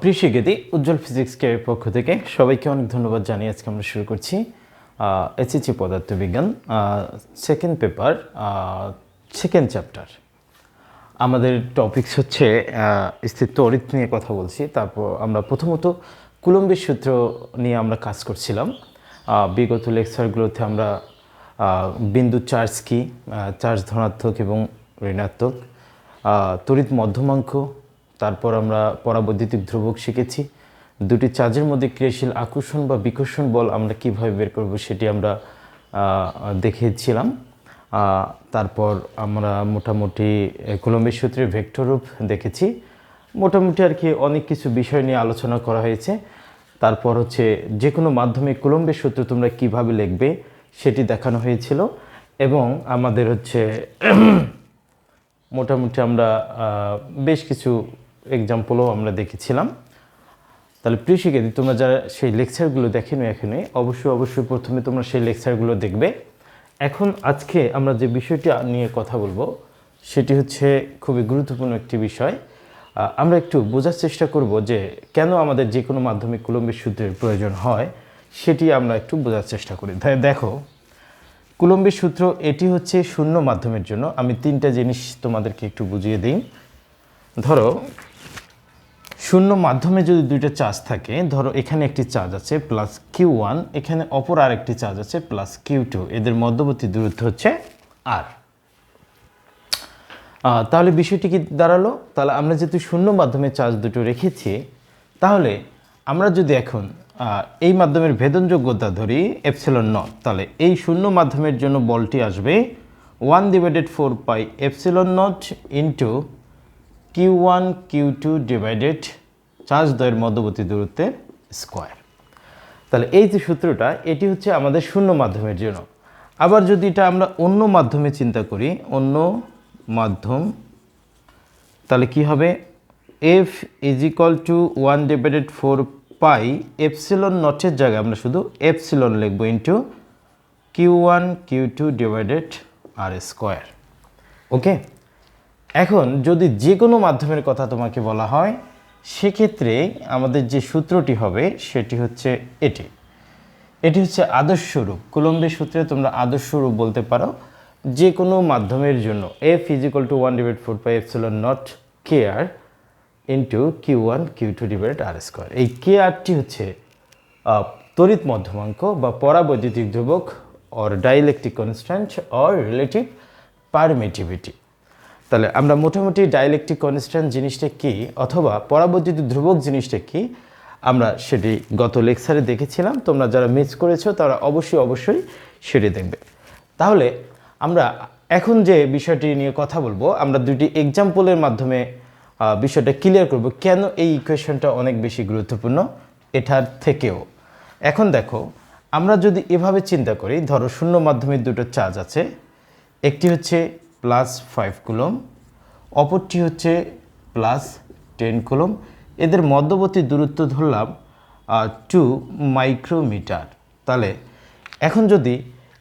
প্রিয় শিক্ষার্থী, উজ্জ্বল ফিজিক্স কেয়ারের পক্ষ থেকে সবাইকে অনেক ধন্যবাদ জানিয়ে আজকে আমরা শুরু করছি এসএসসি পদার্থবিজ্ঞান সেকেন্ড পেপার সেকেন্ড চ্যাপ্টার। আমাদের টপিকস হচ্ছে স্থির তড়িৎ নিয়ে কথা বলছি। তারপর আমরা প্রথমত কুলম্বের সূত্র নিয়ে আমরা কাজ করছিলাম। বিগত লেকচারগুলোতে আমরা বিন্দু চার্জ কি, চার্জ ধনাত্মক এবং ঋণাত্মক, তড়িৎ মধ্যমাঙ্ক, তারপর আমরা পরাবৈদ্যুতিক ধ্রুবক শিখেছি। দুটি চার্জের মধ্যে ক্রিয়াশীল আকর্ষণ বা বিকর্ষণ বল আমরা কীভাবে বের করব সেটি আমরা দেখিয়েছিলাম। তারপর আমরা মোটামুটি কুলম্বের সূত্রের ভেক্টর রূপ দেখেছি। মোটামুটি আর কি অনেক কিছু বিষয় নিয়ে আলোচনা করা হয়েছে। তারপর হচ্ছে যে কোনো মাধ্যমে কুলম্বের সূত্র তোমরা কীভাবে লিখবে সেটি দেখানো হয়েছিল। এবং আমাদের হচ্ছে মোটামুটি আমরা বেশ কিছু এক্সাম্পলও আমরা দেখেছিলাম। তাহলে প্রিয় শিক্ষার্থী, তোমরা যারা সেই লেকচারগুলো দেখেনি এখানে অবশ্যই প্রথমে তোমরা সেই লেকচারগুলো দেখবে। এখন আজকে আমরা যে বিষয়টি নিয়ে কথা বলবো সেটি হচ্ছে খুবই গুরুত্বপূর্ণ একটি বিষয়। আমরা একটু বোঝার চেষ্টা করব যে কেন আমাদের যে কোনো মাধ্যমিক কুলম্বের সূত্রের প্রয়োজন হয় সেটি আমরা একটু বোঝার চেষ্টা করি। দেখো, কুলম্বের সূত্র এটি হচ্ছে শূন্য মাধ্যমের জন্য। আমি তিনটা জিনিস তোমাদেরকে একটু বুঝিয়ে দিই। ধরো, শূন্য মাধ্যমে যদি দুইটা চার্জ থাকে, ধরো এখানে একটি চার্জ আছে প্লাস Q1, এখানে অপর আরেকটি চার্জ আছে প্লাস Q2, এদের মধ্যবর্তী দূরত্ব হচ্ছে R। তাহলে বিষয়টি কি দাঁড়ালো? তাহলে আমরা যেহেতু শূন্য মাধ্যমে চার্জ দুটো রেখেছি, তাহলে আমরা যদি এখন এই মাধ্যমের ভেদনযোগ্যতা ধরি এপসিলন নট, তাহলে এই শূন্য মাধ্যমের জন্য বলটি আসবে 1/4 pi epsilon naught into Q1 Q2 divided charge দ্বয়ের মধ্যবর্তী দূরত্বের স্কোয়ার। তাহলে এই যে সূত্রটা, এটি হচ্ছে আমাদের শূন্য মাধ্যমের জন্য। আবার যদি এটা আমরা অন্য মাধ্যমে চিন্তা করি, অন্য মাধ্যম, তাহলে কি হবে? F = 1/4 পাই এপসিলন নটের জায়গায় আমরা শুধু এপসিলন লিখব into Q1 Q2 divided R square. Okay, এখন যদি যে কোনো মাধ্যমের কথা তোমাকে বলা হয় সেক্ষেত্রে আমাদের যে সূত্রটি হবে সেটি হচ্ছে এটি হচ্ছে আদর্শ রূপ। কুলম্বের সূত্রে তোমরা আদর্শ রূপ বলতে পারো যে কোনো মাধ্যমের জন্য। F = 1/4 pi epsilon not KR into Q1 Q2 divided R square. এই KRটি হচ্ছে তড়িৎ মধ্যমাঙ্ক বা পরাবৈদ্যুতিক ধ্রুবক or dielectric constant or relative permittivity. তাহলে আমরা মোটামুটি ডাইইলেকট্রিক কনস্ট্যান্ট জিনিসটা কি অথবা পরাবৈদ্যুতিক ধ্রুবক জিনিসটা কি আমরা সেটি গত লেকচারে দেখেছিলাম। তোমরা যারা মিস করেছো তারা অবশ্যই সেটি দেখবে। তাহলে আমরা এখন যে বিষয়টি নিয়ে কথা বলবো, আমরা দুটি এক্সাম্পলের মাধ্যমে বিষয়টা ক্লিয়ার করব কেন এই ইকুয়েশনটা অনেক বেশি গুরুত্বপূর্ণ এটার থেকেও। এখন দেখো, আমরা যদি এভাবে চিন্তা করি, ধরো শূন্য মাধ্যমের দুটো চার্জ আছে, একটি হচ্ছে +5 কুলম, অপরটি হচ্ছে +10 কুলম। এদের মধ্যবর্তী দূরত্ব ধরলাম 2 মাইক্রোমিটার। তাহলে এখন যদি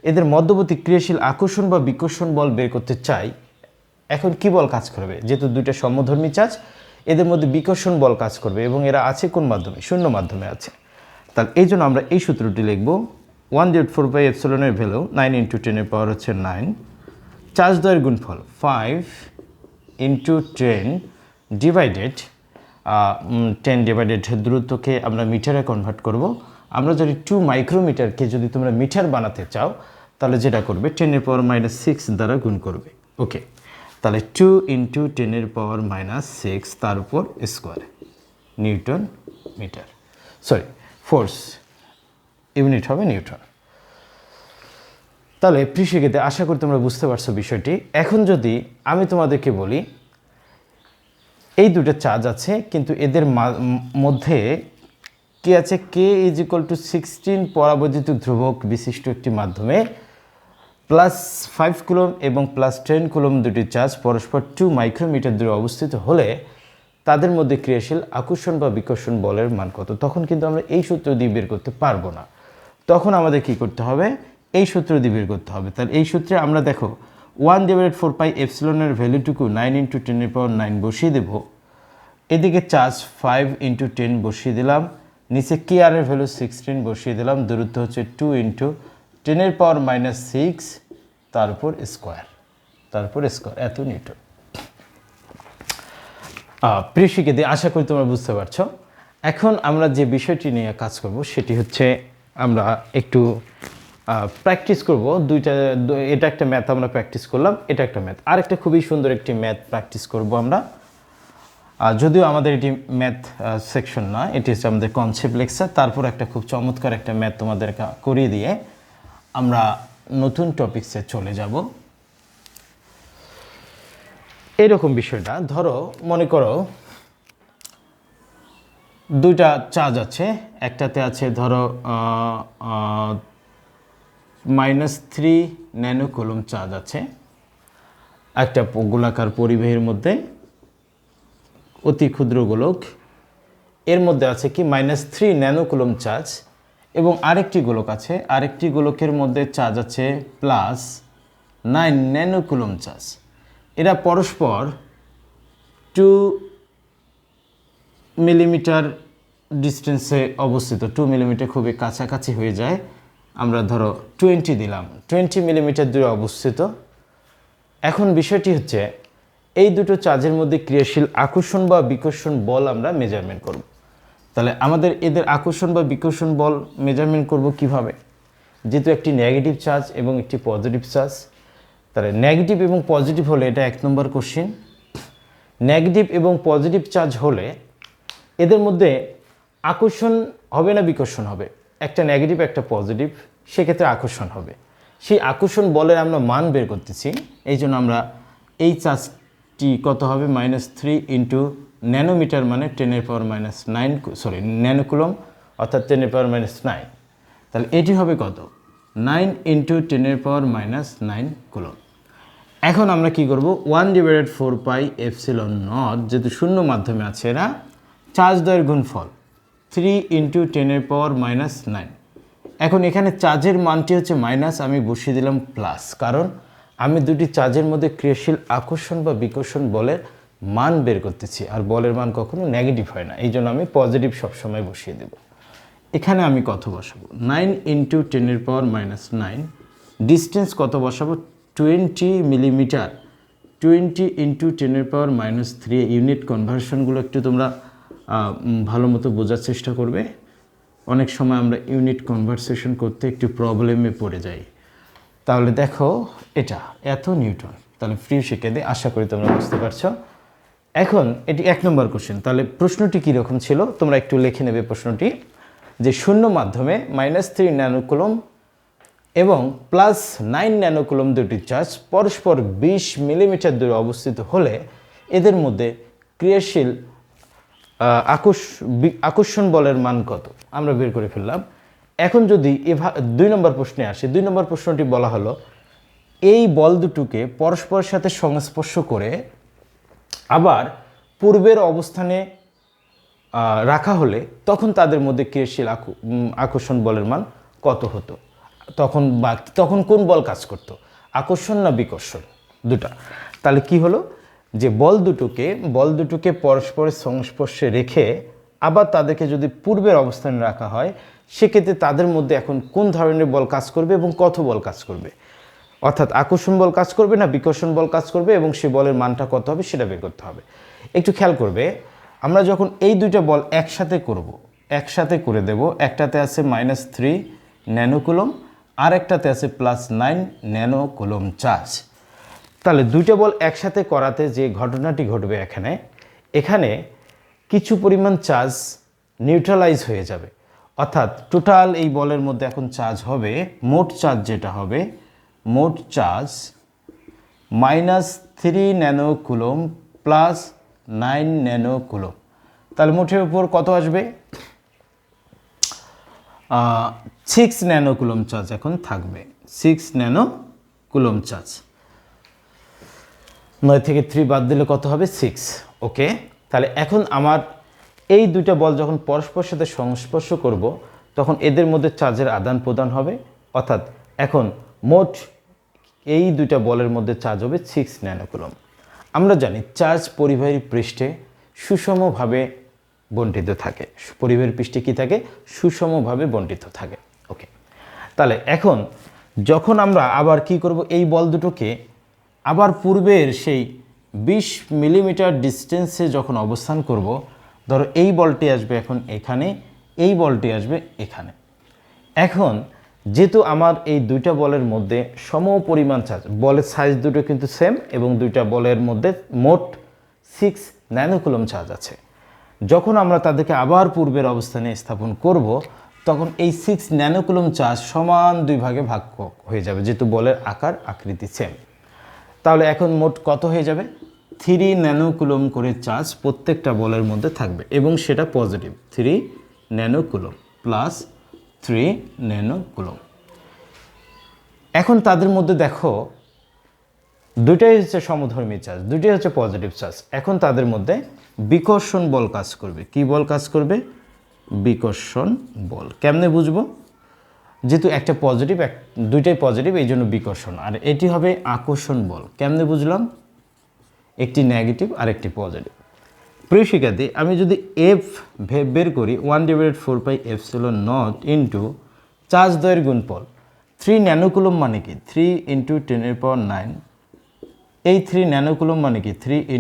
এদের মধ্যবর্তী ক্রিয়াশীল আকর্ষণ বা বিকর্ষণ বল বের করতে চাই, এখন কি বল কাজ করবে? যেহেতু দুইটা সমধর্মী চার্জ, এদের মধ্যে বিকর্ষণ বল কাজ করবে এবং এরা আছে কোন মাধ্যমে? শূন্য মাধ্যমে আছে। তাহলে এই জন্য আমরা এই সূত্রটি লিখব 1/4 পাই এপসিলনের ভ্যালু 9 × 10⁻⁹ হচ্ছে 9, চার্জ দ্বয়ের গুণফল 5 × 10 ডিভাইডেড 10 ডিভাইডেড দূরত্বকে আমরা মিটারে কনভার্ট করব। আমরা যদি 2 মাইক্রোমিটারকে যদি তোমরা মিটার বানাতে চাও তাহলে যেটা করবে 10⁻⁻6 দ্বারা গুণ করবে। ওকে, তাহলে 2 × 10⁻⁻6 তার উপর square, Newton metre, force unit হবে নিউটন। তাহলে প্রিয় শিক্ষার্থী, আশা করি তোমরা বুঝতে পারছো বিষয়টি। এখন যদি আমি তোমাদেরকে বলি এই দুটো চার্জ আছে কিন্তু এদের মধ্যে কি আছে? K = 16 পরাবৈদ্যুতিক ধ্রুবক বিশিষ্ট একটি মাধ্যমে +5 কুলম এবং +10 কুলম দুটি চার্জ পরস্পর 2 মাইক্রোমিটার দূরে অবস্থিত হলে তাদের মধ্যে ক্রিয়াশীল আকর্ষণ বা বিকর্ষণ বলের মান কত? তখন কিন্তু আমরা এই সূত্র দিয়ে বের করতে পারবো না। তখন আমাদের কি করতে হবে? এই সূত্র দিয়ে বের করতে হবে। তাহলে এই সূত্রে আমরা দেখো 1/4 পাই এপসিলনের ভ্যালুটুকু 9 × 10⁻9 বসিয়ে দেব, এদিকে চার্জ 5 × 10 বসিয়ে দিলাম, নিচে কে আর এর ভ্যালু 16 বসিয়ে দিলাম, দূরত্ব হচ্ছে 2 × 10⁻⁻6 তারপর স্কোয়ার এত নিউটন। প্রিয় শিক্ষার্থী, আশা করি তোমরা বুঝতে পারছো। এখন আমরা যে বিষয়টি নিয়ে কাজ করব সেটি হচ্ছে আমরা একটু প্র্যাকটিস করব এটা একটা ম্যাথ আমরা প্র্যাকটিস করলাম, এটা একটা ম্যাথ, আরেকটা খুবই সুন্দর একটি ম্যাথ প্র্যাকটিস করব আমরা। যদিও আমাদের এটি ম্যাথ সেকশন না, এটি হচ্ছে আমাদের কনসেপ্ট লেকচার। তারপর একটা খুব চমৎকার একটা ম্যাথ তোমাদের করিয়ে দিয়ে আমরা নতুন টপিকসে চলে যাব। এইরকম বিষয়টা ধরো, মনে করো দুইটা চার্জ আছে, একটাতে আছে ধরো -3 ন্যানোকুলম চার্জ আছে একটা গোলাকার পরিবাহীর মধ্যে, অতি ক্ষুদ্র গোলক, এর মধ্যে আছে কি -3 ন্যানোকুলম চার্জ, এবং আরেকটি গোলক আছে, আরেকটি গোলকের মধ্যে চার্জ আছে +9 ন্যানোকুলম চার্জ। এরা পরস্পর 2 মিলিমিটার ডিস্টেন্সে অবস্থিত, 2 মিলিমিটার খুবই কাছাকাছি হয়ে যায়। আমরা ধরো 20 দিলাম, 20 মিলিমিটার দূরে অবস্থিত। এখন বিষয়টি হচ্ছে এই দুটো চার্জের মধ্যে ক্রিয়াশীল আকর্ষণ বা বিকর্ষণ বল আমরা মেজারমেন্ট করব। তাহলে আমাদের এদের আকর্ষণ বা বিকর্ষণ বল মেজারমেন্ট করব কিভাবে? যেহেতু একটি নেগেটিভ চার্জ এবং একটি পজিটিভ চার্জ, তাহলে নেগেটিভ এবং পজিটিভ হলে এটা 1 নম্বর কোশ্চেন। নেগেটিভ এবং পজিটিভ চার্জ হলে এদের মধ্যে আকর্ষণ হবে না বিকর্ষণ হবে? একটা নেগেটিভ একটা পজিটিভ, সেক্ষেত্রে আকর্ষণ হবে। সেই আকর্ষণ বলের আমরা মান বের করতেছি, এই জন্য আমরা এই চার্জটি কত হবে -3 × ন্যানোমিটার মানে 10⁻⁹, সরি ন্যানোকুলম অর্থাৎ 10⁻⁹। তাহলে এটি হবে কত? 9 × 10⁻⁹ কুলম। এখন আমরা কি করব? 1/4πε0, যেহেতু শূন্য মাধ্যমে আছে এরা, চার্জ দ্বয়ের গুণফল 3 × 10⁻⁹। এখন এখানে চার্জের মানটি হচ্ছে মাইনাস, আমি বসিয়ে দিলাম প্লাস, কারণ আমি দুটি চার্জের মধ্যে ক্রিয়াশীল আকর্ষণ বা বিকর্ষণ বলের মান বের করতেছি, আর বলের মান কখনো নেগেটিভ হয় না, এই জন্য আমি পজিটিভ সবসময় বসিয়ে দেব। এখানে আমি কত বসাবো? 9 × 10⁻⁹। ডিস্টেন্স কত বসাবো? 20 মিলিমিটার। 20 × 10⁻⁻3। ইউনিট কনভার্সনগুলো একটু তোমরা ভালো মতো বোঝার চেষ্টা করবে। অনেক সময় আমরা ইউনিট কনভার্সেশন করতে একটু প্রবলেমে পড়ে যাই। তাহলে দেখো এটা এত নিউটন। তাহলে প্রিয় শিক্ষার্থী, আশা করি তোমরা বুঝতে পারছো। এখন এটি 1 নম্বর কোশ্চেন। তাহলে প্রশ্নটি কীরকম ছিল তোমরা একটু লিখে নেবে প্রশ্নটি, যে শূন্য মাধ্যমে -3 ন্যানোকুলম এবং +9 ন্যানোকুলম দুটি চার্জ পরস্পর 20 মিলিমিটার দূরে অবস্থিত হলে এদের মধ্যে ক্রিয়াশীল আকর্ষণ বলের মান কত? আমরা বের করে ফেললাম। এখন যদি 2 নম্বর প্রশ্নে আসে, 2 নম্বর প্রশ্নটি বলা হলো এই বল দুটোকে পরস্পরের সাথে সংস্পর্শ করে আবার পূর্বের অবস্থানে রাখা হলে তখন তাদের মধ্যে ক্রিয়াশীল আকর্ষণ বলের মান কত হতো? তখন কোন বল কাজ করত? আকর্ষণ না বিকর্ষণ? দুটা। তাহলে কি হলো, যে বল দুটোকে পরস্পরের সংস্পর্শে রেখে আবার তাদেরকে যদি পূর্বের অবস্থানে রাখা হয়, সেক্ষেত্রে তাদের মধ্যে এখন কোন ধরনের বল কাজ করবে এবং কত বল কাজ করবে? অর্থাৎ আকর্ষণ বল কাজ করবে না বিকর্ষণ বল কাজ করবে, এবং সে বলের মানটা কত হবে সেটা বের করতে হবে। একটু খেয়াল করবে, আমরা যখন এই দুইটা বল একসাথে করে দেব, একটাতে আছে -3 ন্যানোকুলম আর একটাতে আছে +9 ন্যানোকুলম চার্জ। তাহলে দুইটা বল একসাথে করাতে যে ঘটনাটি ঘটবে, এখানে কিছু পরিমাণ চার্জ নিউট্রালাইজ হয়ে যাবে, অর্থাৎ টোটাল এই বলের মধ্যে এখন চার্জ হবে, মোট চার্জ যেটা হবে, মোট চার্জ -3 ন্যানোকুলম +9 ন্যানোকুলম। তাহলে মোটের উপর কত আসবে? 6 ন্যানোকুলম চার্জ এখন থাকবে, 6 ন্যানোকুলম চার্জ। 9 থেকে 3 বাদ দিলে কত হবে? 6। ওকে, তাহলে এখন আমার এই দুইটা বল যখন পরস্পরের সাথে সংস্পর্শ করব, তখন এদের মধ্যে চার্জের আদান প্রদান হবে, অর্থাৎ এখন মোট এই দুইটা বলের মধ্যে চার্জ হবে 6 ন্যানোকুলম। আমরা জানি চার্জ পরিবাহীর পৃষ্ঠে সুষমভাবে বণ্টিত থাকে, পরিবের পৃষ্ঠে কী থাকে, সুষমভাবে বণ্টিত থাকে। ওকে, তাহলে এখন যখন আমরা আবার কি করব, এই বল দুটোকে আবার পূর্বের সেই 20 মিলিমিটার ডিস্টেন্সে যখন অবস্থান করব, ধরো এই বলটি আসবে এখন এখানে, এই বলটি আসবে এখানে। এখন যেহেতু আমার এই দুইটা বলের মধ্যে সম পরিমাণ চার্জ, বলের সাইজ দুটো কিন্তু সেম এবং দুইটা বলের মধ্যে মোট 6 ন্যানোকুলম চার্জ আছে। যখন আমরা তাদেরকে আবার পূর্বের অবস্থানে স্থাপন করব, তখন এই 6 ন্যানোকুলম চার্জ সমান দুই ভাগে ভাগ হয়ে যাবে, যেহেতু বলের আকার আকৃতি সেম। তাহলে এখন মোট কত হয়ে যাবে, 3 ন্যানোকুলম করে চার্জ প্রত্যেকটা বলের মধ্যে থাকবে এবং সেটা পজিটিভ, 3 ন্যানোকুলম প্লাস 3 ন্যানোকুলম। এখন তাদের মধ্যে দেখো দুইটাই হচ্ছে সমধর্মী চার্জ, দুইটাই হচ্ছে পজিটিভ চার্জ। এখন তাদের মধ্যে বিকর্ষণ বল কাজ করবে। কি বল কাজ করবে, বিকর্ষণ বল। কেমনে বুঝবো, যেহেতু একটা পজিটিভ, দুইটাই পজিটিভ, এই জন্য বিকর্ষণ। আর এটি হবে আকর্ষণ বল। কেমনে বুঝলাম, একটি নেগেটিভ আর একটি পজিটিভ। প্রিয় শিক্ষার্থী, আমি যদি এফ বের করি 1/4πε0 ইন্টু চার্জ দ্বয়ের গুণফল, 3 ন্যানোকুলম মানে কি 3 × 10⁹। এই 3 ন্যানোকুলম মানে কি 3 ×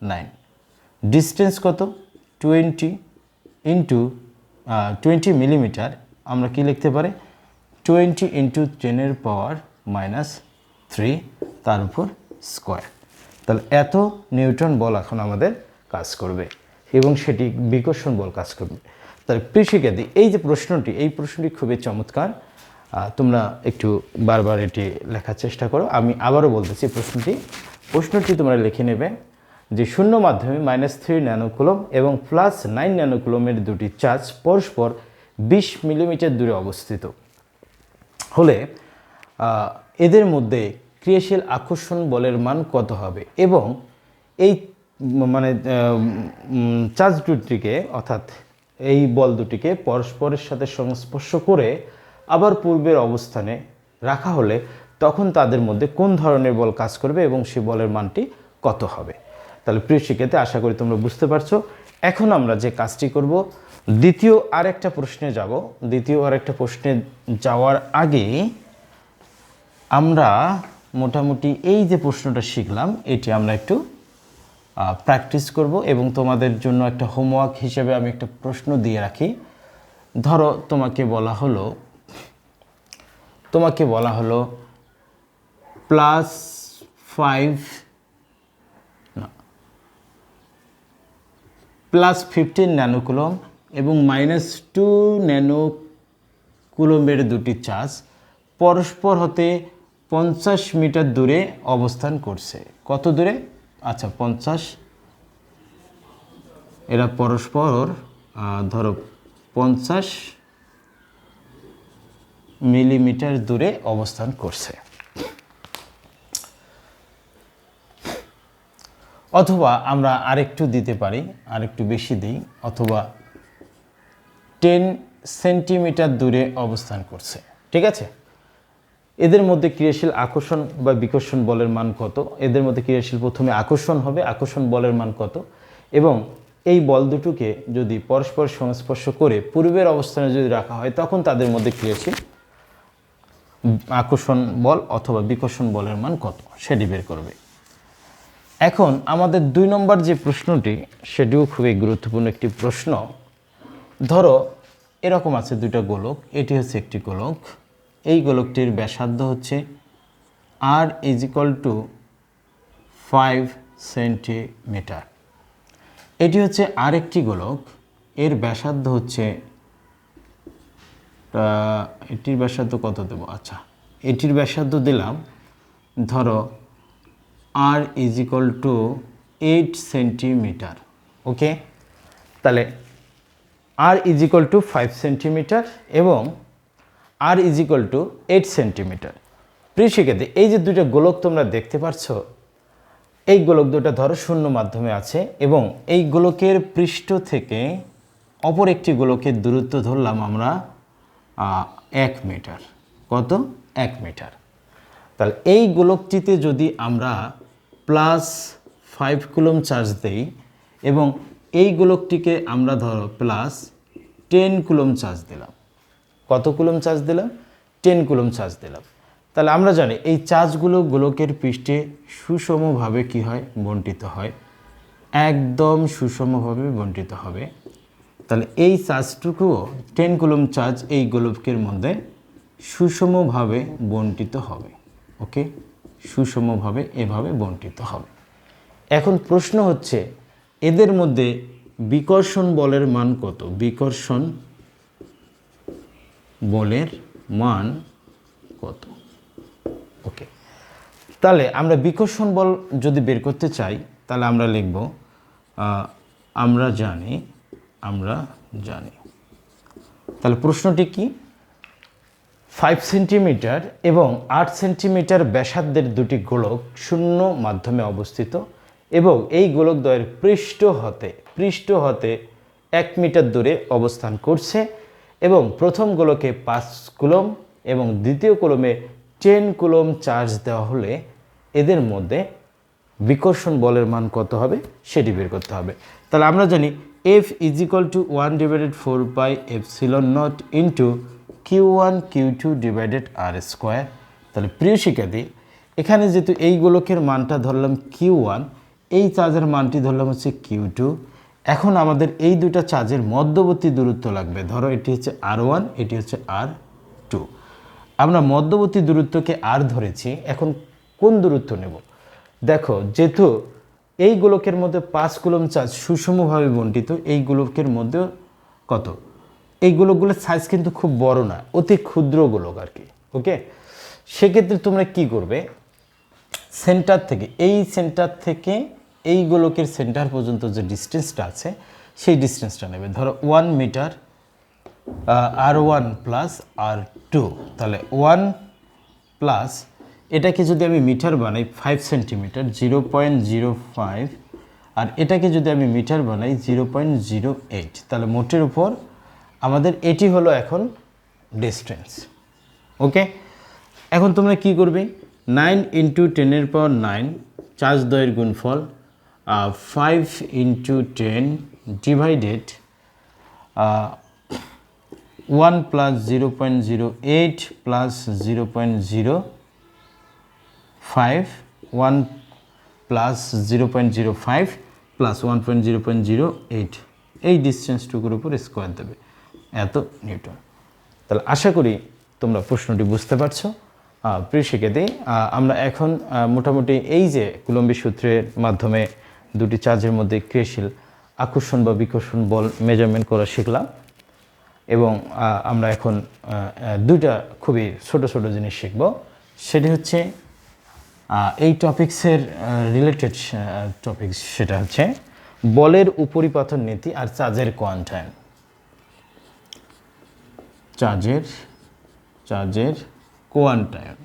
10⁹। ডিস্টেন্স কত, 20 ইন্টু 20 মিলিমিটার। আমরা কি লিখতে পারি, 20 × 10⁻³ তার উপর স্কোয়ার। তাহলে এত নিউটন বল এখন আমাদের কাজ করবে এবং সেটি বিকর্ষণ বল কাজ করবে। তাহলে প্রিয় শিক্ষার্থী, এই যে প্রশ্নটি, এই প্রশ্নটি খুবই চমৎকার। তোমরা একটু বারবার এটি লেখার চেষ্টা করো। আমি আবারও বলতেছি প্রশ্নটি তোমরা লিখে নেবে যে শূন্য মাধ্যমে -3 ন্যানোকুলম এবং +9 ন্যানোকুলমের দুটি চার্জ পরস্পর 20 মিলিমিটার দূরে অবস্থিত হলে এদের মধ্যে ক্রিয়াশীল আকর্ষণ বলের মান কত হবে, এবং এই মানে চার্জ দুটিকে অর্থাৎ এই বল দুটিকে পরস্পরের সাথে সংস্পর্শ করে আবার পূর্বের অবস্থানে রাখা হলে তখন তাদের মধ্যে কোন ধরনের বল কাজ করবে এবং সেই বলের মানটি কত হবে। তাহলে প্রিয় শিক্ষার্থী, আশা করি তোমরা বুঝতে পারছো। এখন আমরা যে কাজটি করব, দ্বিতীয় আরেকটা প্রশ্নে যাব। দ্বিতীয় আরেকটা প্রশ্নে যাওয়ার আগে আমরা মোটামুটি এই যে প্রশ্নটা শিখলাম এটি আমরা একটু প্র্যাকটিস করব এবং তোমাদের জন্য একটা হোমওয়ার্ক হিসেবে আমি একটা প্রশ্ন দিয়ে রাখি। ধরো তোমাকে বলা হলো +15 ন্যানোকুলম এবং -2 ন্যানোকুলমের দুটি চার্জ পরস্পর হতে 50 মিটার দূরে অবস্থান করছে। কত দূরে, আচ্ছা 50, এরা পরস্পর ধরো 50 মিলিমিটার দূরে অবস্থান করছে। অথবা আমরা আরেকটু দিতে পারি, আরেকটু বেশি দিই, অথবা 10 সেন্টিমিটার দূরে অবস্থান করছে। ঠিক আছে, এদের মধ্যে ক্রিয়াশীল আকর্ষণ বা বিকর্ষণ বলের মান কত, এদের মধ্যে ক্রিয়াশীল প্রথমে আকর্ষণ হবে, আকর্ষণ বলের মান কত, এবং এই বল দুটোকে যদি পরস্পর সংস্পর্শ করে পূর্বের অবস্থানে যদি রাখা হয় তখন তাদের মধ্যে ক্রিয়াশীল আকর্ষণ বল অথবা বিকর্ষণ বলের মান কত সেটি বের করবে। এখন আমাদের 2 নম্বর যে প্রশ্নটি সেটিও খুবই গুরুত্বপূর্ণ একটি প্রশ্ন। ধরো এরকম আছে দুইটা গোলক, এটি হচ্ছে একটি গোলক, এই গোলকটির ব্যাসার্ধ হচ্ছে r = 5 সেন্টিমিটার। এটি হচ্ছে আরেকটি গোলক, এর ব্যাসার্ধ হচ্ছে এটির ব্যাসার্ধ কত দেব, আচ্ছা এটির ব্যাসার্ধ দিলাম ধরো r = 8 সেন্টিমিটার। ওকে, তাহলে r = 5 সেন্টিমিটার এবং r = 8 সেন্টিমিটার। প্রিয় শিক্ষার্থী, এই যে দুইটা গোলক তোমরা দেখতে পাচ্ছ, এই গোলক দুটো ধরো শূন্য মাধ্যমে আছে এবং এই গোলকের পৃষ্ঠ থেকে অপর একটি গোলকের দূরত্ব ধরলাম আমরা 1 মিটার। কত, 1 মিটার। তাহলে এই গোলকটিতে যদি আমরা 5 কুলম্ব চার্জ দেই এবং এই গোলকটিকে আমরা ধরো প্লাস 10 কুলম্ব চার্জ দিলাম। কত কুলম্ব চার্জ দিলাম? 10 কুলম্ব চার্জ দিলাম। তাহলে আমরা জানি এই চার্জগুলো গোলকের পৃষ্ঠে সুষমভাবে কি হয়? বণ্টিত হয়, একদম সুষমভাবে বণ্টিত হবে। তাহলে এই চার্জটুকুও 10 কুলম্ব চার্জ এই গোলকের মধ্যে সুষমভাবে বণ্টিত হবে। ওকে, সুষমভাবে এভাবে বণ্টিত হবে। এখন প্রশ্ন হচ্ছে এদের মধ্যে বিকর্ষণ বলের মান কত? বিকর্ষণ বলের মান কত? ওকে, তাহলে আমরা বিকর্ষণ বল যদি বের করতে চাই তাহলে আমরা লিখব আমরা জানি। তাহলে প্রশ্নটি কি? 5 সেন্টিমিটার এবং 8 সেন্টিমিটার ব্যাসার্ধের দুটি গোলক শূন্য মাধ্যমে অবস্থিত এবং এই গোলকদ্বয়ের পৃষ্ঠ হতে 1 মিটার দূরে অবস্থান করছে এবং প্রথম গোলকে 5 কুলম্ব এবং দ্বিতীয় কুলম্বে 10 কুলম্ব চার্জ দেওয়া হলে এদের মধ্যে বিকর্ষণ বলের মান কত হবে সেটি বের করতে হবে। তাহলে আমরা জানি F = 1/4 pi epsilon naught into Q1 Q2 / R²। তাহলে প্রিয় শিক্ষার্থী, এখানে যেহেতু এই গোলকের মানটা ধরলাম Q1, এই চার্জের মানটি ধরলাম হচ্ছে Q2। এখন আমাদের এই দুটা চার্জের মধ্যবর্তী দূরত্ব লাগবে। ধরো এটি হচ্ছে R1, এটি হচ্ছে R2। আমরা মধ্যবর্তী দূরত্বকে R ধরেছি। এখন কোন দূরত্ব নেব? দেখো, যেহেতু এই গোলকের মধ্যে 5 কুলম্ব চার্জ সুষমভাবে বণ্টিত, এই গোলকের মধ্যে কত? এই গোলকগুলোর সাইজ কিন্তু খুব বড় না, অতি ক্ষুদ্র গোলক আর কি। ওকে, সেক্ষেত্রে তোমরা কি করবে? সেন্টার থেকে এই গোলকের সেন্টার পর্যন্ত যে ডিস্টেন্সটা আছে সেই ডিস্টেন্সটা নেবে। ধরো 1 মিটার, R1 প্লাস R2। তাহলে 1 প্লাস এটাকে যদি আমি মিটার বানাই 5 সেন্টিমিটার 0.05, আর এটাকে যদি আমি মিটার বানাই 0.08, তাহলে মোটের উপর আমাদের এটি হলো এখন ডিস্টেন্স। ওকে, এখন তোমরা কি করবে? 9 × 10⁹ চার্জ দ্বয়ের গুণফল 5 × 10 divided 1 plus 0.08 plus 0.05, 1 plus 0.05 plus 1.0.08, এই ডিস্টেন্সটুকুর উপর স্কোয়ার দেবে, এত নিউটন। তাহলে আশা করি তোমরা প্রশ্নটি বুঝতে পারছো। প্রিয় শিক্ষার্থী, আমরা এখন মোটামুটি এই যে কুলম্বী সূত্রের মাধ্যমে দুটি চার্জের মধ্যে ক্রিয়াশীল আকর্ষণ বা বিকর্ষণ বল মেজারমেন্ট করা শিখলাম এবং আমরা এখন দুইটা খুবই ছোট ছোট জিনিস শিখব। সেটি হচ্ছে এই টপিক্সের রিলেটেড টপিক্স, সেটা হচ্ছে বলের উপরিপাতন নীতি আর চার্জের কোয়ান্টাইন। চার্জের কোয়ান্টাইন।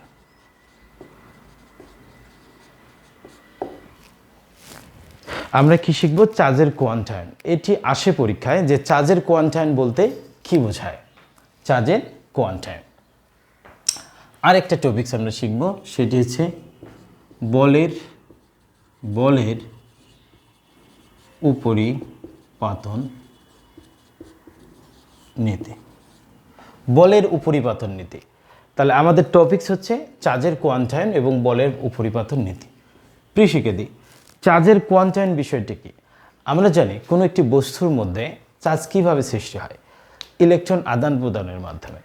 আমরা কি শিখব? চার্জের কোয়ান্টাইন। এটি আসে পরীক্ষায় যে চার্জের কোয়ান্টাইন বলতে কি বোঝায়। চার্জের কোয়ান্টাইন। আরেকটা টপিকস আমরা শিখব, সেটি হচ্ছে বলের উপরিপাতন নীতি। বলের উপরিপাতন নীতি। তাহলে আমাদের টপিকস হচ্ছে চার্জের কোয়ান্টাইন এবং বলের উপরিপাতন নীতি। প্রিয় শিক্ষার্থী, চার্জের কোয়ান্টাইন বিষয়টি কি? আমরা জানি কোনো একটি বস্তুর মধ্যে চার্জ কীভাবে সৃষ্টি হয়? ইলেকট্রন আদান প্রদানের মাধ্যমে।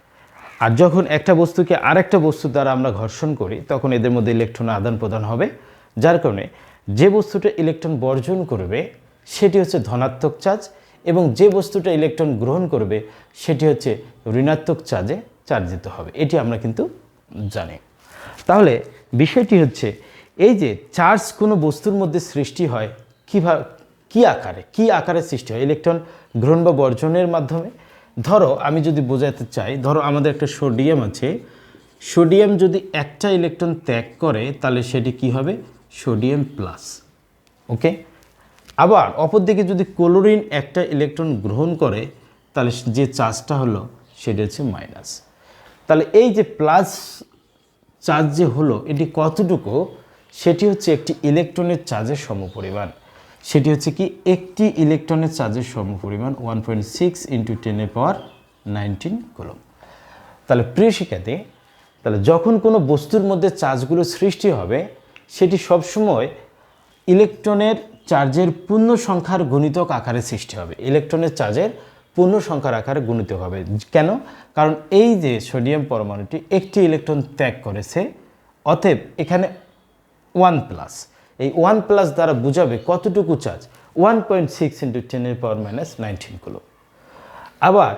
আর যখন একটা বস্তুকে আরেকটা বস্তুর দ্বারা আমরা ঘর্ষণ করি তখন এদের মধ্যে ইলেকট্রন আদান প্রদান হবে, যার কারণে যে বস্তুটা ইলেকট্রন বর্জন করবে সেটি হচ্ছে ধনাত্মক চার্জ এবং যে বস্তুটা ইলেকট্রন গ্রহণ করবে সেটি হচ্ছে ঋণাত্মক চার্জে চার্জিত হবে। এটি আমরা কিন্তু জানি। তাহলে বিষয়টি হচ্ছে এই যে চার্জ কোনো বস্তুর মধ্যে সৃষ্টি হয় কীভাবে, কী আকারে সৃষ্টি হয়? ইলেকট্রন গ্রহণ বা বর্জনের মাধ্যমে। ধরো আমি যদি বোঝাতে চাই, ধরো আমাদের একটা সোডিয়াম আছে, সোডিয়াম যদি একটা ইলেকট্রন ত্যাগ করে তাহলে সেটি কি হবে? Sodium plus. ওকে, আবার অপরদিকে যদি ক্লোরিন একটা ইলেকট্রন গ্রহণ করে তাহলে যে চার্জটা হলো সেটা হচ্ছে মাইনাস। তাহলে এই যে প্লাস চার্জ যে হলো এটি কতটুকু সেটি হচ্ছে একটি ইলেকট্রনের চার্জের সমপরিমাণ। সেটি হচ্ছে কি একটি ইলেকট্রনের চার্জের সমপরিমাণ 1.6 × 10⁻19 কুলম্ব। তাহলে প্রিয় শিক্ষার্থী, তাহলে যখন কোনো বস্তুর মধ্যে চার্জগুলো সৃষ্টি হবে সেটি সবসময় ইলেকট্রনের চার্জের পূর্ণ সংখ্যার গুণিতক আকারে সৃষ্টি হবে। ইলেকট্রনের চার্জের পূর্ণ সংখ্যার আকারে গুণিত হবে। কেন? কারণ এই যে সোডিয়াম পরমাণুটি একটি ইলেকট্রন ত্যাগ করেছে, অতএব এখানে 1+, এই 1+ দ্বারা বোঝাবে কতটুকু চার্জ, 1.6 × 10⁻19 কুলম্ব। আবার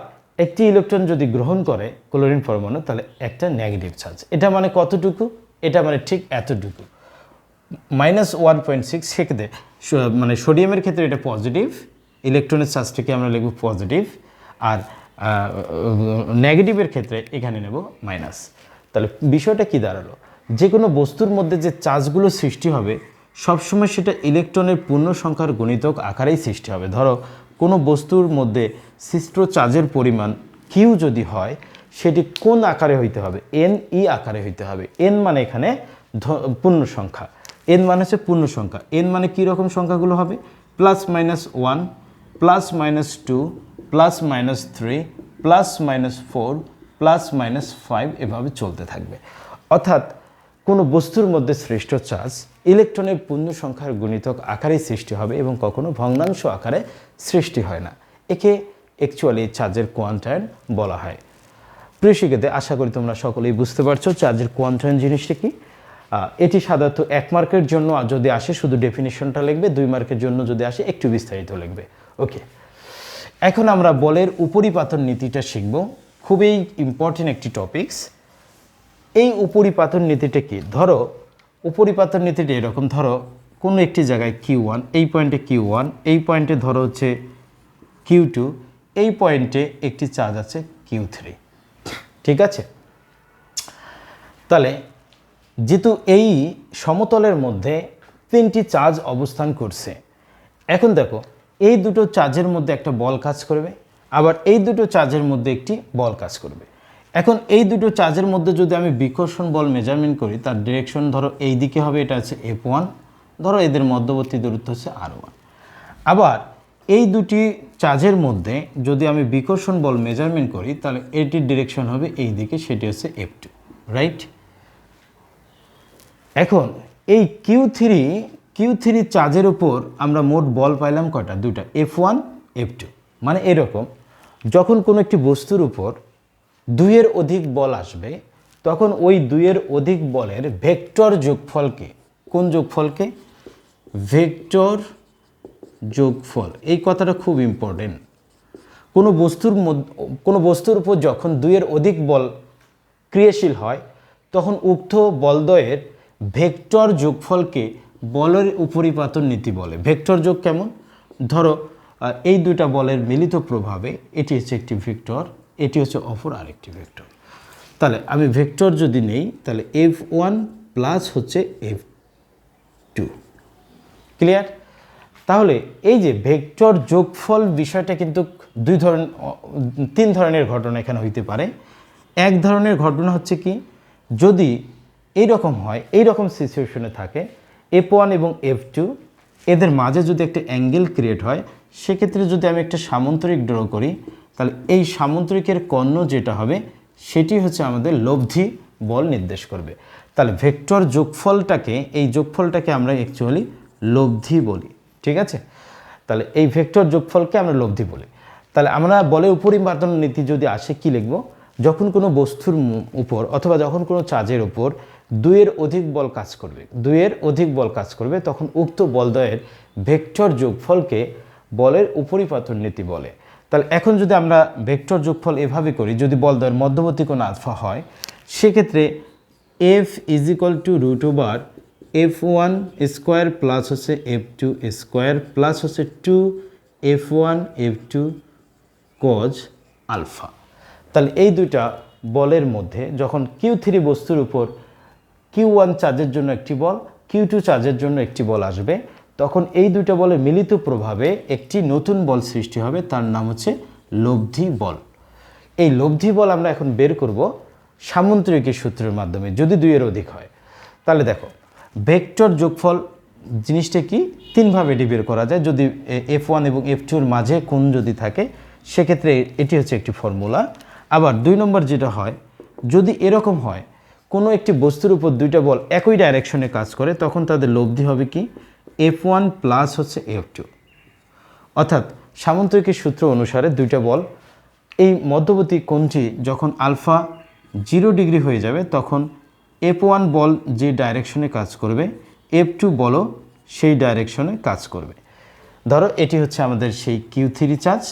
একটি ইলেকট্রন যদি গ্রহণ করে ক্লোরিন পরমাণু, তাহলে একটা নেগেটিভ চার্জ। এটা মানে কতটুকু? এটা মানে ঠিক এতটুকু, -1.6। সেক্ষেত্রে মানে সোডিয়ামের ক্ষেত্রে এটা পজিটিভ, ইলেকট্রনের চার্জটিকে আমরা লিখব পজিটিভ, আর নেগেটিভের ক্ষেত্রে এখানে নেব মাইনাস। তাহলে বিষয়টা কি দাঁড়ালো, যে কোনো বস্তুর মধ্যে যে চার্জগুলো সৃষ্টি হবে সবসময় সেটা ইলেকট্রনের পূর্ণ সংখ্যার গুণিতক আকারেই সৃষ্টি হবে। ধরো কোনো বস্তুর মধ্যে সৃষ্ট চার্জের পরিমাণ কিউ যদি হয়, সেটি কোন আকারে হইতে হবে? NE আকারে হইতে হবে। n মানে এখানে পূর্ণ সংখ্যা, n মানে হচ্ছে পূর্ণ সংখ্যা। n মানে কী রকম সংখ্যাগুলো হবে? +-1, +-2, +-3, +-4, +-5 এভাবে চলতে থাকবে। অর্থাৎ কোনো বস্তুর মধ্যে সৃষ্ট চার্জ ইলেকট্রনের পূর্ণ সংখ্যার গুণিতক আকারেই সৃষ্টি হবে এবং কখনো ভগ্নাংশ আকারে সৃষ্টি হয় না। একে অ্যাকচুয়ালি চার্জের কোয়ান্টায়ন বলা হয়। প্রিয় শিক্ষার্থী, আশা করি তোমরা সকলেই বুঝতে পারছো চার্জের কোয়ান্টায়ন জিনিসটা কি। এটি সাধারণত 1 মার্কের জন্য যদি আসে শুধু ডেফিনিশনটা লিখবে, 2 মার্কের জন্য যদি আসে একটু বিস্তারিত লিখবে। ওকে, এখন আমরা বলের উপরিপাতন নীতিটা শিখব। খুবই ইম্পর্টেন্ট একটি টপিকস। এই উপরিপাতন নীতিটা কি? ধরো উপরিপাতন নীতিটা এরকম, ধরো কোনো একটি জায়গায় Q1, এই পয়েন্টে Q1, এই পয়েন্টে ধরো হচ্ছে Q2, এই পয়েন্টে একটি চার্জ আছে Q3, ঠিক আছে? তাহলে যেহেতু এই সমতলের মধ্যে 3টি চার্জ অবস্থান করছে, এখন দেখো এই দুটো চার্জের মধ্যে একটা বল কাজ করবে, আবার এই দুটো চার্জের মধ্যে একটি বল কাজ করবে। এখন এই দুটো চার্জের মধ্যে যদি আমি বিকর্ষণ বল মেজারমেন্ট করি, তার ডিরেকশন ধরো এই দিকে হবে, এটা আছে F1, ধরো এদের মধ্যবর্তী দূরত্ব হচ্ছে R1। আবার এই দুটি চার্জের মধ্যে যদি আমি বিকর্ষণ বল মেজারমেন্ট করি, তাহলে এটির ডিরেকশন হবে এই দিকে, সেটি হচ্ছে F2, রাইট? এখন এই Q3 চার্জের উপর আমরা মোট বল পাইলাম কয়টা? দুটা, F1, F2। মানে এরকম, যখন কোনো একটি বস্তুর উপর 2-এর অধিক বল আসবে, তখন ওই 2-এর অধিক বলের ভেক্টর যোগফলকে, কোন যোগফলকে? ভেক্টর যোগফল। এই কথাটা খুব ইম্পর্টেন্ট। কোনো বস্তুর উপর যখন 2-এর অধিক বল ক্রিয়াশীল হয়, তখন উক্ত বলদ্বয়ের ভেক্টর যোগফলকে বলের উপরিপাতন নীতি বলে। ভেক্টর যোগ কেমন? ধরো এই দুটা বলের মিলিত প্রভাবে এটি হচ্ছে একটি ভেক্টর, এটি হচ্ছে অপর আরেকটি ভেক্টর। তাহলে আমি ভেক্টর যদি নেই, তাহলে F1 প্লাস হচ্ছে F2, ক্লিয়ার? তাহলে এই যে ভেক্টর যোগফল বিষয়টা কিন্তু 3 ধরনের ঘটনা এখানে হইতে পারে। এক ধরনের ঘটনা হচ্ছে কি, যদি এইরকম হয়, এইরকম সিচুয়েশনে থাকে F1 এবং F2, এদের মাঝে যদি একটা অ্যাঙ্গেল ক্রিয়েট হয়, সেক্ষেত্রে যদি আমি একটা সামান্তরিক ড্র করি, তাহলে এই সামান্তরিকের কর্ণ যেটা হবে সেটি হচ্ছে আমাদের লব্ধি বল নির্দেশ করবে। তাহলে ভেক্টর যোগফলটাকে, এই যোগফলটাকে আমরা অ্যাকচুয়ালি লব্ধি বলি, ঠিক আছে? তাহলে এই ভেক্টর যোগফলকে আমরা লব্ধি বলি। তাহলে আমরা বলের উপরিপাতন নীতি যদি আসে, কি লিখব? যখন কোনো বস্তুর উপর অথবা যখন কোনো চার্জের উপর 2-এর অধিক বল কাজ করবে, 2-এর অধিক বল কাজ করবে, তখন উক্ত বলদ্বয়ের ভেক্টর যোগফলকে বলের উপরিপাতন নীতি বলে। তাহলে এখন যদি আমরা ভেক্টর যোগফল এভাবে করি, যদি বলদ্বয়ের মধ্যবর্তী কোণ আলফা হয়, সেক্ষেত্রে F = √F1 স্কোয়ার প্লাস হচ্ছে F2 স্কোয়ার প্লাস হচ্ছে 2F1 F2 cos আলফা। তাহলে এই দুইটা বলের মধ্যে যখন Q3 বস্তুর উপর Q1 চার্জের জন্য একটি বল, Q2 চার্জের জন্য একটি বল আসবে, তখন এই দুইটা বলের মিলিত প্রভাবে একটি নতুন বল সৃষ্টি হবে, তার নাম হচ্ছে লব্ধি বল। এই লব্ধি বল আমরা এখন বের করব সামান্তরিকের সূত্রের মাধ্যমে, যদি 2-এর অধিক হয়। তাহলে দেখো, ভেক্টর যোগফল জিনিসটা কি তিনভাবে এটি বের করা যায়। যদি F1 এবং F2-র মাঝে কোণ যদি থাকে সেক্ষেত্রে এটি হচ্ছে একটি ফর্মুলা। আবার 2 নম্বর যেটা হয়, যদি এরকম হয় কোনো একটি বস্তুর উপর দুইটা বল একই ডাইরেকশনে কাজ করে তখন তাদের লব্ধি হবে কি F1 প্লাস হচ্ছে F2। অর্থাৎ সামন্তরিকের সূত্র অনুসারে দুইটা বল এই মধ্যবর্তী কোণটি যখন আলফা 0 ডিগ্রি হয়ে যাবে তখন F1 বল যে ডাইরেকশনে কাজ করবে F2 বলও সেই ডাইরেকশনে কাজ করবে। ধরো এটি হচ্ছে আমাদের সেই Q3 চার্জ,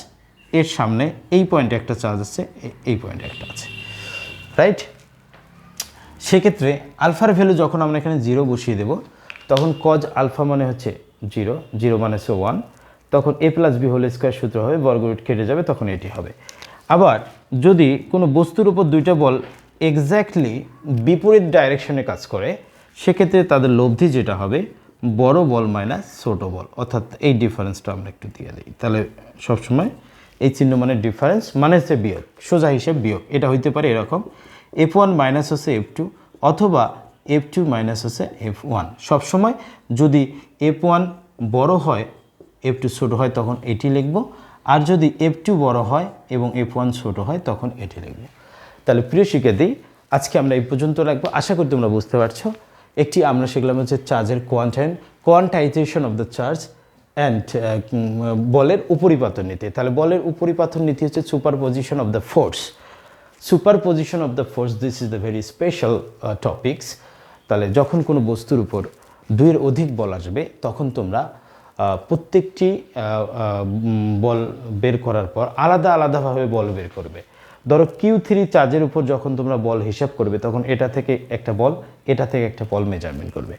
এর সামনে এই পয়েন্টে একটা চার্জ আছে, এই পয়েন্টে একটা আছে, রাইট। সেক্ষেত্রে আলফার ভ্যালু যখন আমরা এখানে 0 বসিয়ে দেব তখন কজ আলফা মানে হচ্ছে 0, 0 মানে হচ্ছে 1, তখন a plus B whole square সূত্র হবে, বর্গমূল কেটে যাবে, তখন এটি হবে। আবার যদি কোনো বস্তুর উপর দুইটা বল এক্স্যাক্টলি বিপরীত ডাইরেকশনে কাজ করে সেক্ষেত্রে তাদের লব্ধি যেটা হবে বড় বল মাইনাস ছোট বল, অর্থাৎ এই ডিফারেন্সটা আমরা একটু দিয়ে দিই। তাহলে সবসময় এই চিহ্ন মানে ডিফারেন্স মানে হচ্ছে বিয়োগ, সোজা হিসেব বিয়োগ। এটা হইতে পারে এরকম F1 মাইনাস হচ্ছে F2 অথবা F2 মাইনাস হচ্ছে F1। সবসময় যদি F1 বড় হয় F2 ছোট হয় তখন এটি লিখব, আর যদি F2 বড় হয় এবং F1 ছোট হয় তখন এটি লিখব। তাহলে প্রিয় শিক্ষার্থী, আজকে আমরা এই পর্যন্ত রাখবো। আশা করি তোমরা বুঝতে পারছো। একটি আমরা শিখলাম হচ্ছে চার্জের quantisation of the charge and বলের উপরিপাতন নীতি। তাহলে বলের উপরিপাতন নীতি হচ্ছে superposition of the force. Superposition of the force, this is the very special topics. তাহলে যখন কোনো বস্তুর উপর দুইয়ের অধিক বল আসবে তখন তোমরা প্রত্যেকটি বল বের করার পর আলাদা আলাদাভাবে বল বের করবে। ধরো Q3 চার্জের উপর যখন তোমরা বল হিসাব করবে তখন এটা থেকে একটা বল, এটা থেকে একটা বল মেজারমেন্ট করবে।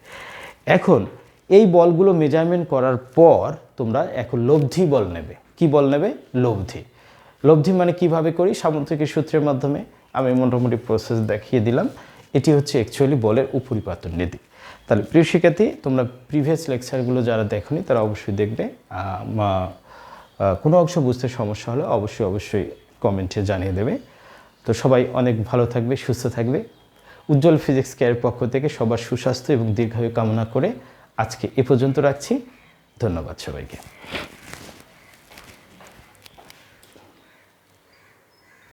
এখন এই বলগুলো মেজারমেন্ট করার পর তোমরা এখন লব্ধি বল নেবে। কি বল নেবে? লব্ধি। লব্ধি মানে কিভাবে করি? সামন্তরিকের সূত্রের মাধ্যমে আমি মোটামুটি প্রসেস দেখিয়ে দিলাম। এটি হচ্ছে অ্যাকচুয়ালি বলের উপরিপাতন নীতি। তাহলে প্রিয় শিক্ষার্থী, তোমরা প্রিভিয়াস লেকচারগুলো যারা দেখোনি তারা অবশ্যই দেখবে। কোনো অংশ বুঝতে সমস্যা হলে অবশ্যই কমেন্টে জানিয়ে দেবে। তো সবাই অনেক ভালো থাকবে, সুস্থ থাকবে। উজ্জ্বল ফিজিক্স কেয়ার পক্ষ থেকে সবার সুস্বাস্থ্য এবং দীর্ঘায়ু কামনা করে আজকে এ পর্যন্ত রাখছি। ধন্যবাদ সবাইকে।